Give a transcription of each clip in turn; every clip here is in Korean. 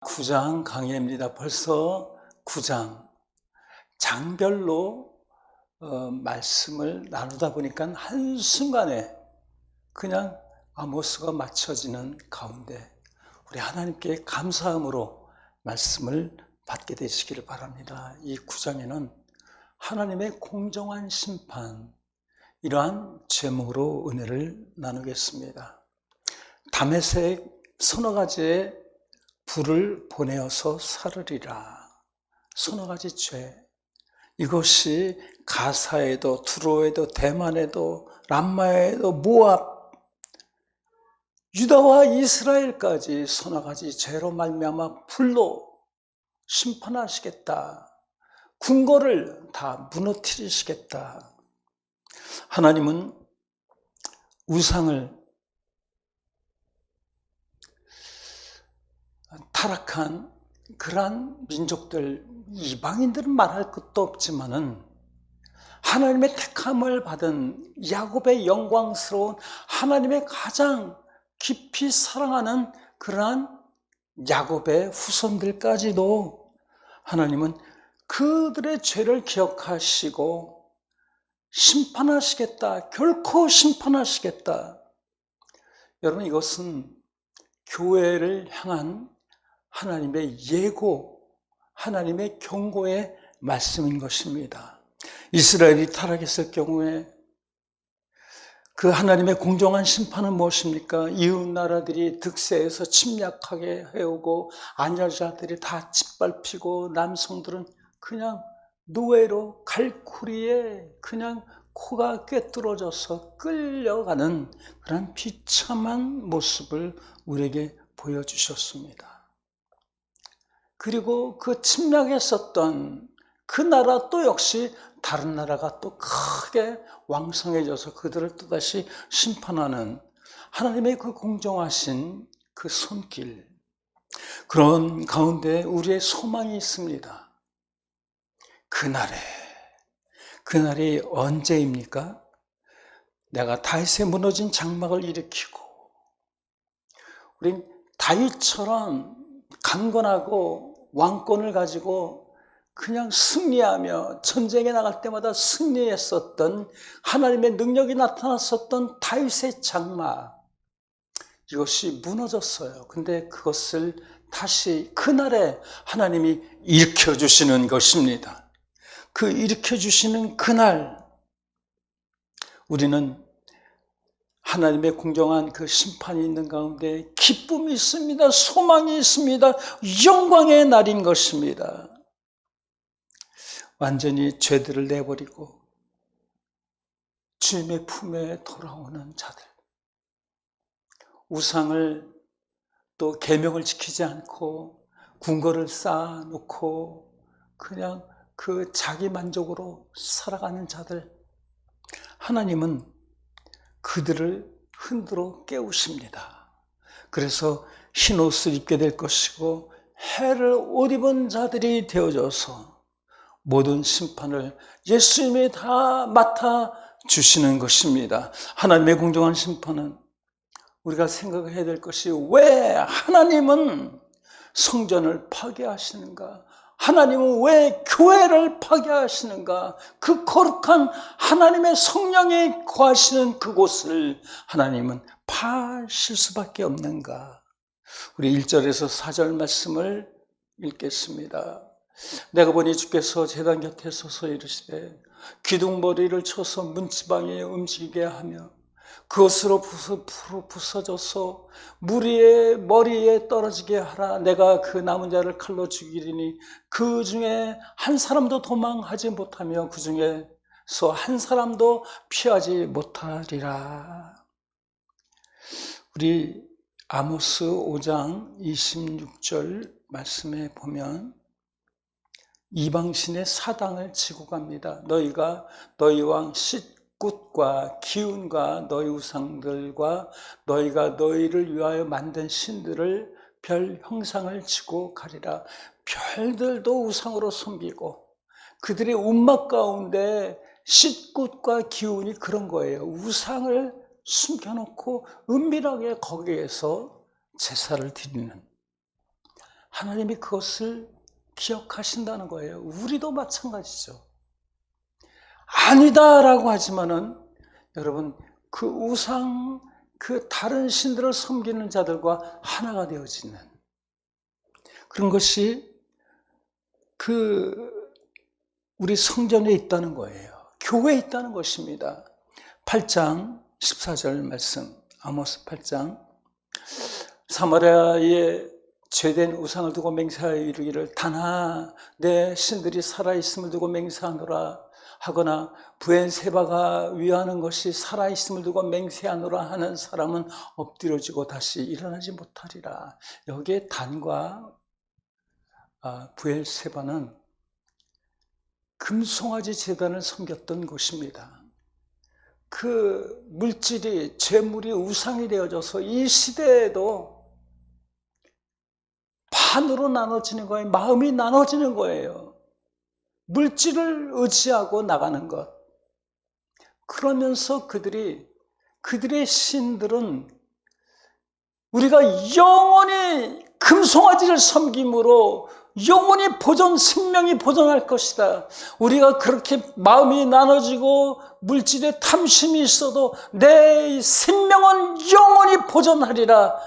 9장 강의입니다. 벌써 9장. 장별로 말씀을 나누다 보니까 한순간에 그냥 아모스가 맞춰지는 가운데 우리 하나님께 감사함으로 말씀을 받게 되시기를 바랍니다. 이 9장에는 하나님의 공정한 심판, 이러한 제목으로 은혜를 나누겠습니다. 다메섹 서너 가지의 불을 보내어서 살으리라. 서너 가지 죄. 이것이 가사에도 두로에도 대만에도 람마에도 모압, 유다와 이스라엘까지 서너 가지 죄로 말미암아 불로 심판하시겠다. 궁궐을 다 무너뜨리시겠다. 하나님은 우상을 타락한 그러한 민족들, 이방인들은 말할 것도 없지만은 하나님의 택함을 받은 야곱의 영광스러운 하나님의 가장 깊이 사랑하는 그러한 야곱의 후손들까지도 하나님은 그들의 죄를 기억하시고 심판하시겠다. 결코 심판하시겠다. 여러분, 이것은 교회를 향한 하나님의 예고, 하나님의 경고의 말씀인 것입니다. 이스라엘이 타락했을 경우에 그 하나님의 공정한 심판은 무엇입니까? 이웃 나라들이 득세해서 침략하게 해오고 안여자들이 다 짓밟히고 남성들은 그냥 노예로 갈쿠리에 그냥 코가 꿰뚫어져서 끌려가는 그런 비참한 모습을 우리에게 보여주셨습니다. 그리고 그 침략했었던 그 나라 또 역시 다른 나라가 또 크게 왕성해져서 그들을 또다시 심판하는 하나님의 그 공정하신 그 손길, 그런 가운데 우리의 소망이 있습니다. 그날이 언제입니까? 내가 다윗의 무너진 장막을 일으키고 우린 다윗처럼 강건하고 왕권을 가지고 그냥 승리하며 전쟁에 나갈 때마다 승리했었던 하나님의 능력이 나타났었던 다윗의 장막, 이것이 무너졌어요. 근데 그것을 다시 그날에 하나님이 일으켜주시는 것입니다. 그 일으켜주시는 그날 우리는 하나님의 공정한 그 심판이 있는 가운데 기쁨이 있습니다. 소망이 있습니다. 영광의 날인 것입니다. 완전히 죄들을 내버리고 주님의 품에 돌아오는 자들, 우상을 또 계명을 지키지 않고 궁궐을 쌓아놓고 그냥 그 자기 만족으로 살아가는 자들, 하나님은 그들을 흔들어 깨우십니다. 그래서 흰 옷을 입게 될 것이고 해를 옷 입은 자들이 되어져서 모든 심판을 예수님이 다 맡아주시는 것입니다. 하나님의 공정한 심판은 우리가 생각해야 될 것이, 왜 하나님은 성전을 파괴하시는가? 하나님은 왜 교회를 파괴하시는가? 그 거룩한 하나님의 성령이 거하시는 그곳을 하나님은 파실 수밖에 없는가? 우리 1절에서 4절 말씀을 읽겠습니다. 내가 보니 주께서 제단 곁에 서서 이르시되 기둥머리를 쳐서 문지방에 움직이게 하며 그것으로 부서져서 무리의 머리에 떨어지게 하라. 내가 그 남은 자를 칼로 죽이리니 그 중에 한 사람도 도망하지 못하며 그 중에서 한 사람도 피하지 못하리라. 우리 아모스 5장 26절 말씀에 보면 이방신의 사당을 치고 갑니다. 너희가 너희 왕 싯굿과 기운과 너희 우상들과 너희가 너희를 위하여 만든 신들을 별 형상을 치고 가리라. 별들도 우상으로 섬기고 그들의 운막 가운데 싯굿과 기운이 그런 거예요. 우상을 숨겨놓고 은밀하게 거기에서 제사를 드리는, 하나님이 그것을 기억하신다는 거예요. 우리도 마찬가지죠. 아니다라고 하지만은 여러분 그 우상, 그 다른 신들을 섬기는 자들과 하나가 되어지는 그런 것이 우리 성전에 있다는 거예요. 교회에 있다는 것입니다. 8장 14절 말씀, 아모스 8장. 사마리아에 죄된 우상을 두고 맹세하여 이르기를 다나 내 신들이 살아있음을 두고 맹세하노라 하거나 브엘세바가 위하는 것이 살아있음을 두고 맹세하노라 하는 사람은 엎드려지고 다시 일어나지 못하리라. 여기에 단과 브엘세바는 금송아지 제단을 섬겼던 곳입니다. 그 물질이, 재물이 우상이 되어져서 이 시대에도 반으로 나눠지는 거예요. 마음이 나눠지는 거예요. 물질을 의지하고 나가는 것. 그러면서 그들의 신들은 우리가 영원히 금송아지를 섬김으로 영원히 생명이 보존할 것이다. 우리가 그렇게 마음이 나눠지고 물질에 탐심이 있어도 내 생명은 영원히 보존하리라.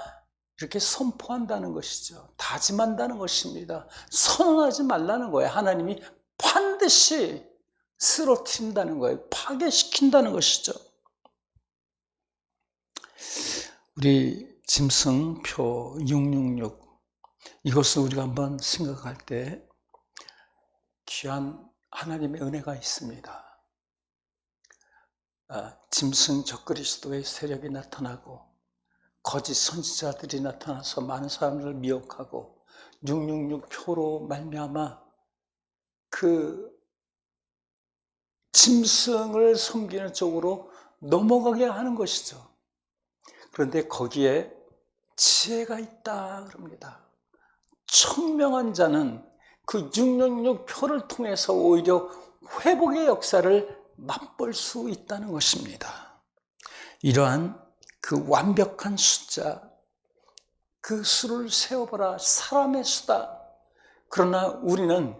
이렇게 선포한다는 것이죠. 다짐한다는 것입니다. 선언하지 말라는 거예요. 하나님이 반드시 쓰러뜨린다는 거예요. 파괴시킨다는 것이죠. 우리 짐승표 666 이것을 우리가 한번 생각할 때 귀한 하나님의 은혜가 있습니다. 짐승 적그리스도의 세력이 나타나고 거짓 선지자들이 나타나서 많은 사람들을 미혹하고 666표로 말미암아 그 짐승을 섬기는 쪽으로 넘어가게 하는 것이죠. 그런데 거기에 지혜가 있다 그럽니다. 청명한 자는 그 666표를 통해서 오히려 회복의 역사를 맛볼 수 있다는 것입니다. 이러한 그 완벽한 숫자, 그 수를 세어보라. 사람의 수다. 그러나 우리는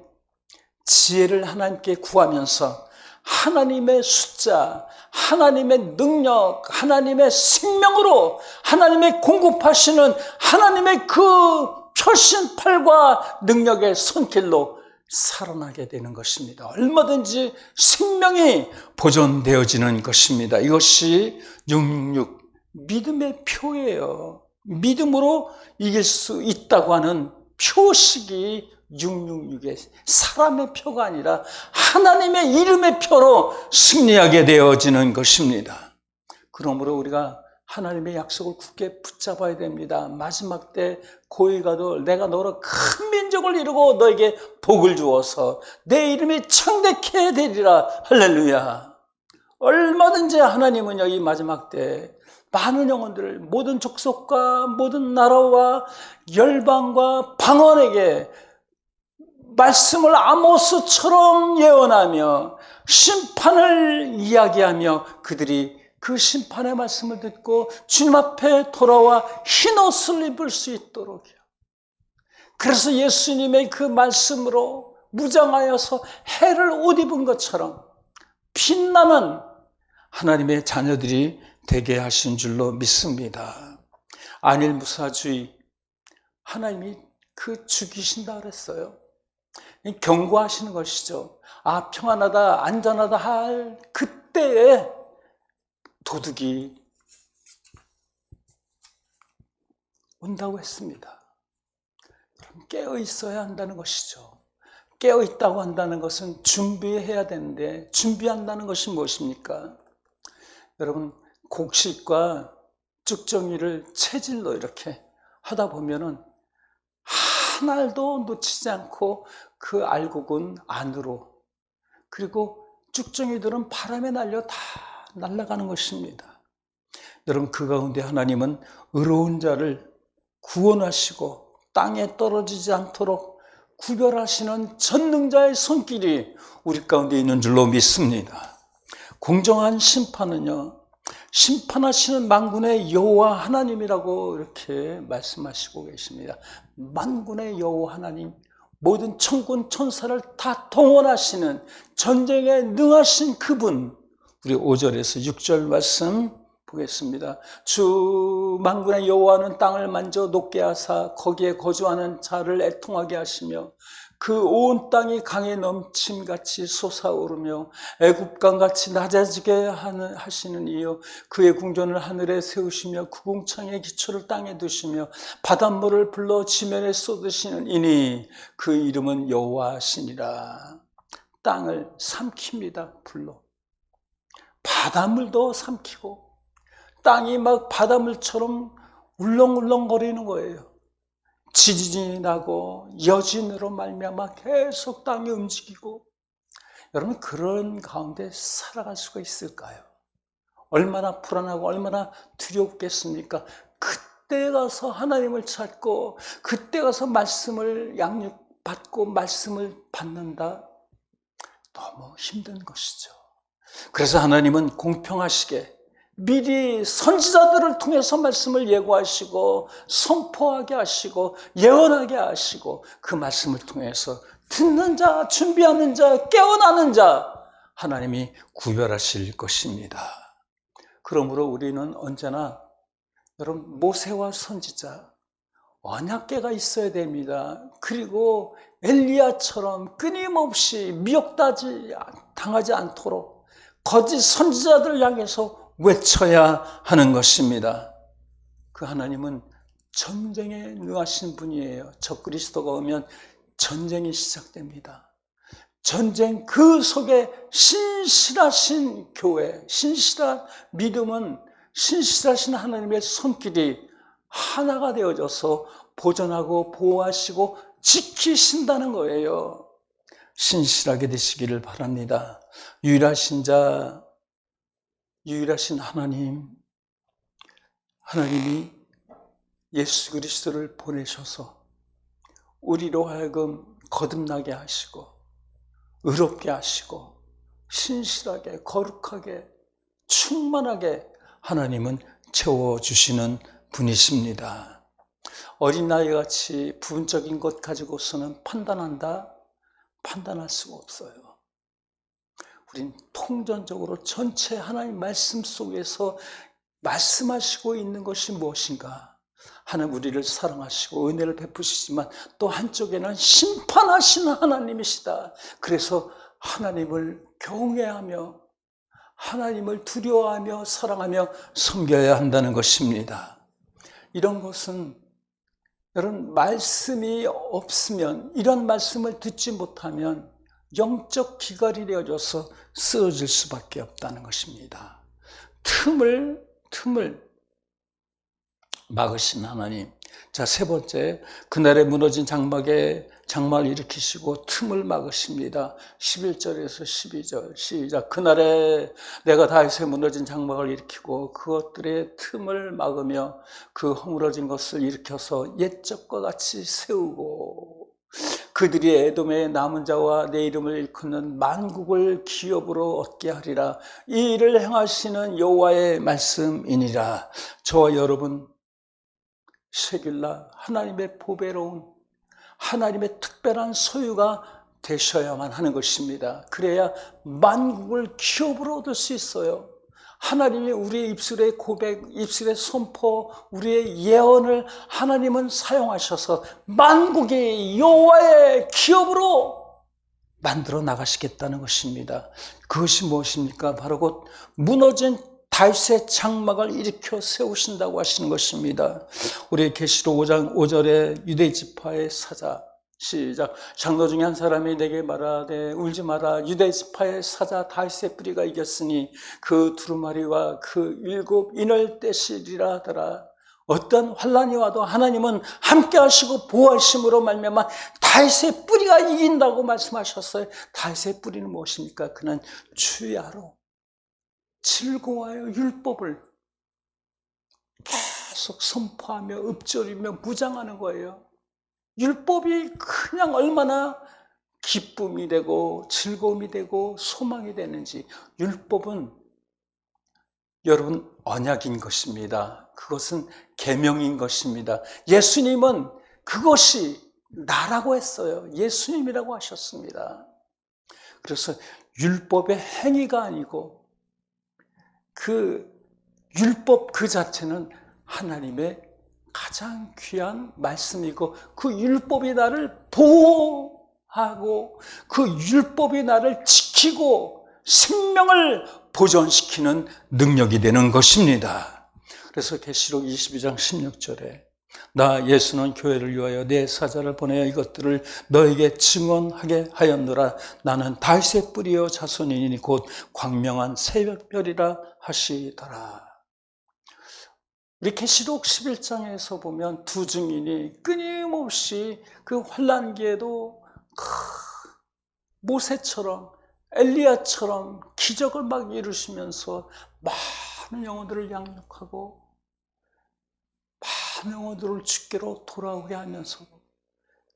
지혜를 하나님께 구하면서 하나님의 숫자, 하나님의 능력, 하나님의 생명으로 하나님의 공급하시는 하나님의 그 표신팔과 능력의 손길로 살아나게 되는 것입니다. 얼마든지 생명이 보존되어지는 것입니다. 이것이 666 믿음의 표예요. 믿음으로 이길 수 있다고 하는 표식이 666의 사람의 표가 아니라 하나님의 이름의 표로 승리하게 되어지는 것입니다. 그러므로 우리가 하나님의 약속을 굳게 붙잡아야 됩니다. 마지막 때 고이 가도 내가 너로 큰 민족을 이루고 너에게 복을 주어서 내 이름이 창대케 되리라. 할렐루야. 얼마든지 하나님은요, 이 마지막 때 많은 영혼들을 모든 족속과 모든 나라와 열방과 방언에게 말씀을 아모스처럼 예언하며 심판을 이야기하며 그들이 그 심판의 말씀을 듣고 주님 앞에 돌아와 흰옷을 입을 수 있도록요. 그래서 예수님의 그 말씀으로 무장하여서 해를 옷 입은 것처럼 빛나는 하나님의 자녀들이 되게 하신 줄로 믿습니다. 안일무사주의, 하나님이 그 죽이신다 그랬어요. 경고하시는 것이죠. 평안하다, 안전하다 할 그때에 도둑이 온다고 했습니다. 그럼 깨어 있어야 한다는 것이죠. 깨어 있다고 한다는 것은 준비해야 되는데 준비한다는 것이 무엇입니까? 여러분, 곡식과 쭉정이를 체질로 이렇게 하다 보면은 한 알도 놓치지 않고 그 알곡은 안으로, 그리고 쭉정이들은 바람에 날려 다 날아가는 것입니다. 여러분, 그 가운데 하나님은 의로운 자를 구원하시고 땅에 떨어지지 않도록 구별하시는 전능자의 손길이 우리 가운데 있는 줄로 믿습니다. 공정한 심판은요, 심판하시는 만군의 여호와 하나님이라고 이렇게 말씀하시고 계십니다. 만군의 여호와 하나님, 모든 천군 천사를 다 동원하시는 전쟁에 능하신 그분. 우리 5절에서 6절 말씀 보겠습니다. 주 만군의 여호와는 땅을 만져 높게 하사 거기에 거주하는 자를 애통하게 하시며 그 온 땅이 강에 넘침같이 솟아오르며 애굽강같이 낮아지게 하시는 이여, 그의 궁전을 하늘에 세우시며 그 궁창의 기초를 땅에 두시며 바닷물을 불러 지면에 쏟으시는 이니 그 이름은 여호와시니라. 땅을 삼킵니다. 불로 바닷물도 삼키고 땅이 막 바닷물처럼 울렁울렁거리는 거예요. 지진이 나고 여진으로 말미암아 계속 땅이 움직이고, 여러분 그런 가운데 살아갈 수가 있을까요? 얼마나 불안하고 얼마나 두렵겠습니까? 그때 가서 하나님을 찾고 그때 가서 말씀을 양육받고 말씀을 받는다? 너무 힘든 것이죠. 그래서 하나님은 공평하시게 미리 선지자들을 통해서 말씀을 예고하시고 선포하게 하시고 예언하게 하시고 그 말씀을 통해서 듣는 자, 준비하는 자, 깨어나는 자 하나님이 구별하실 것입니다. 그러므로 우리는 언제나 여러분 모세와 선지자, 언약궤가 있어야 됩니다. 그리고 엘리야처럼 끊임없이 당하지 않도록 거짓 선지자들을 향해서 외쳐야 하는 것입니다. 그 하나님은 전쟁에 능하신 분이에요. 적그리스도가 오면 전쟁이 시작됩니다. 전쟁 그 속에 신실하신 교회, 신실한 믿음은 신실하신 하나님의 손길이 하나가 되어져서 보존하고 보호하시고 지키신다는 거예요. 신실하게 되시기를 바랍니다. 유일하신 자, 유일하신 하나님이 예수 그리스도를 보내셔서 우리로 하여금 거듭나게 하시고 의롭게 하시고 신실하게 거룩하게 충만하게 하나님은 채워주시는 분이십니다. 어린아이같이 부분적인 것 가지고서는 판단할 수가 없어요. 우린 통전적으로 전체 하나님 말씀 속에서 말씀하시고 있는 것이 무엇인가? 하나님 우리를 사랑하시고 은혜를 베푸시지만 또 한쪽에는 심판하시는 하나님이시다. 그래서 하나님을 경외하며 하나님을 두려워하며 사랑하며 섬겨야 한다는 것입니다. 이런 것은 여러분 말씀이 없으면, 이런 말씀을 듣지 못하면 영적 기갈이 되어져서 쓰러질 수밖에 없다는 것입니다. 틈을 막으신 하나님. 자, 세 번째, 그날에 무너진 장막을 일으키시고 틈을 막으십니다. 11절에서 12절 시작. 그날에 내가 다윗의 무너진 장막을 일으키고 그것들의 틈을 막으며 그 허물어진 것을 일으켜서 옛적과 같이 세우고 그들이 에돔의 남은 자와 내 이름을 일컫는 만국을 기업으로 얻게 하리라. 이 일을 행하시는 여호와의 말씀이니라. 저와 여러분 세길라 하나님의 보배로운 하나님의 특별한 소유가 되셔야만 하는 것입니다. 그래야 만국을 기업으로 얻을 수 있어요. 하나님이 우리의 입술의 고백, 입술의 선포, 우리의 예언을 하나님은 사용하셔서 만국이 여호와의 기업으로 만들어 나가시겠다는 것입니다. 그것이 무엇입니까? 바로 곧 무너진 다윗의 장막을 일으켜 세우신다고 하시는 것입니다. 우리 계시록 5장 5절에 유대 지파의 사자 시작. 장로 중에 한 사람이 내게 말하되 울지 마라. 유대 지파의 사자 다윗의 뿌리가 이겼으니 그 두루마리와 그 7 인을 떼시리라 하더라. 어떤 환난이 와도 하나님은 함께 하시고 보호하심으로 말미암아 다윗의 뿌리가 이긴다고 말씀하셨어요. 다윗의 뿌리는 무엇입니까? 그는 주야로 즐거워하여 율법을 계속 선포하며 읊조리며 무장하는 거예요. 율법이 그냥 얼마나 기쁨이 되고 즐거움이 되고 소망이 되는지. 율법은 여러분, 언약인 것입니다. 그것은 계명인 것입니다. 예수님은 그것이 나라고 했어요. 예수님이라고 하셨습니다. 그래서 율법의 행위가 아니고 그 율법 그 자체는 하나님의 가장 귀한 말씀이고 그 율법이 나를 보호하고 그 율법이 나를 지키고 생명을 보존시키는 능력이 되는 것입니다. 그래서 계시록 22장 16절에 나 예수는 교회를 위하여 내 사자를 보내어 이것들을 너에게 증언하게 하였노라. 나는 다윗의 뿌리요 자손이니 곧 광명한 새벽별이라 하시더라. 우리 계시록 11장에서 보면 두 증인이 끊임없이 그 환난기에도 모세처럼 엘리야처럼 기적을 막 이루시면서 많은 영혼들을 양육하고 많은 영혼들을 주께로 돌아오게 하면서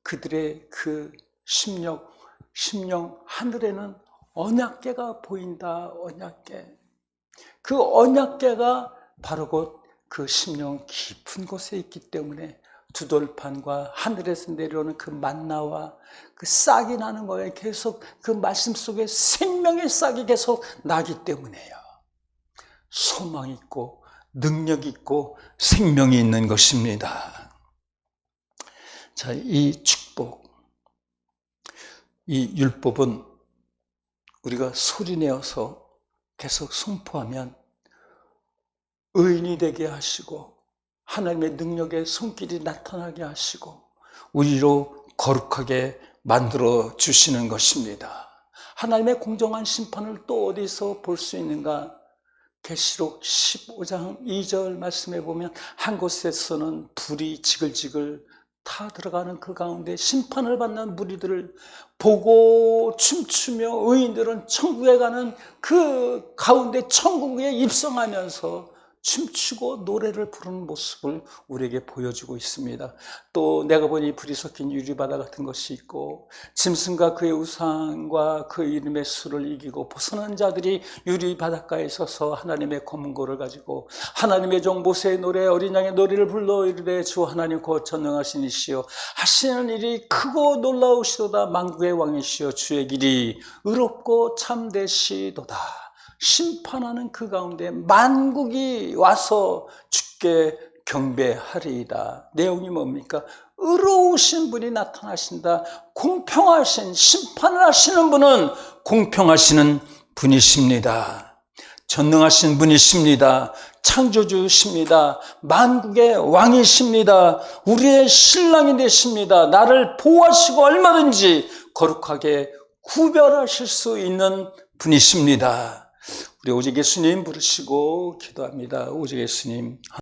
그들의 그 심령 하늘에는 언약궤가 보인다. 언약궤. 그 언약궤가 바로 곧 그 심령 깊은 곳에 있기 때문에 두 돌판과 하늘에서 내려오는 그 만나와 그 싹이 나는 거에 계속 그 말씀 속에 생명의 싹이 계속 나기 때문에요. 소망이 있고 능력이 있고 생명이 있는 것입니다. 자, 이 축복, 이 율법은 우리가 소리내어서 계속 선포하면 의인이 되게 하시고 하나님의 능력의 손길이 나타나게 하시고 우리로 거룩하게 만들어 주시는 것입니다. 하나님의 공정한 심판을 또 어디서 볼 수 있는가? 계시록 15장 2절 말씀에 보면 한 곳에서는 불이 지글지글 타 들어가는 그 가운데 심판을 받는 무리들을 보고 춤추며 의인들은 천국에 가는 그 가운데 천국에 입성하면서 춤추고 노래를 부르는 모습을 우리에게 보여주고 있습니다. 또 내가 보니 불이 섞인 유리바다 같은 것이 있고 짐승과 그의 우상과 그 이름의 수를 이기고 벗어난 자들이 유리바닷가에 서서 하나님의 검은고를 가지고 하나님의 종 모세의 노래 어린 양의 노래를 불러 이르되 주 하나님 곧 전능하신 이시여 하시는 일이 크고 놀라우시도다. 만국의 왕이시여 주의 길이 의롭고 참되시도다. 심판하는 그 가운데 만국이 와서 주께 경배하리이다. 내용이 뭡니까? 의로우신 분이 나타나신다. 공평하신 심판을 하시는 분은 공평하시는 분이십니다. 전능하신 분이십니다. 창조주십니다. 만국의 왕이십니다. 우리의 신랑이 되십니다. 나를 보호하시고 얼마든지 거룩하게 구별하실 수 있는 분이십니다. 우리 오직 예수님 부르시고 기도합니다. 오직 예수님.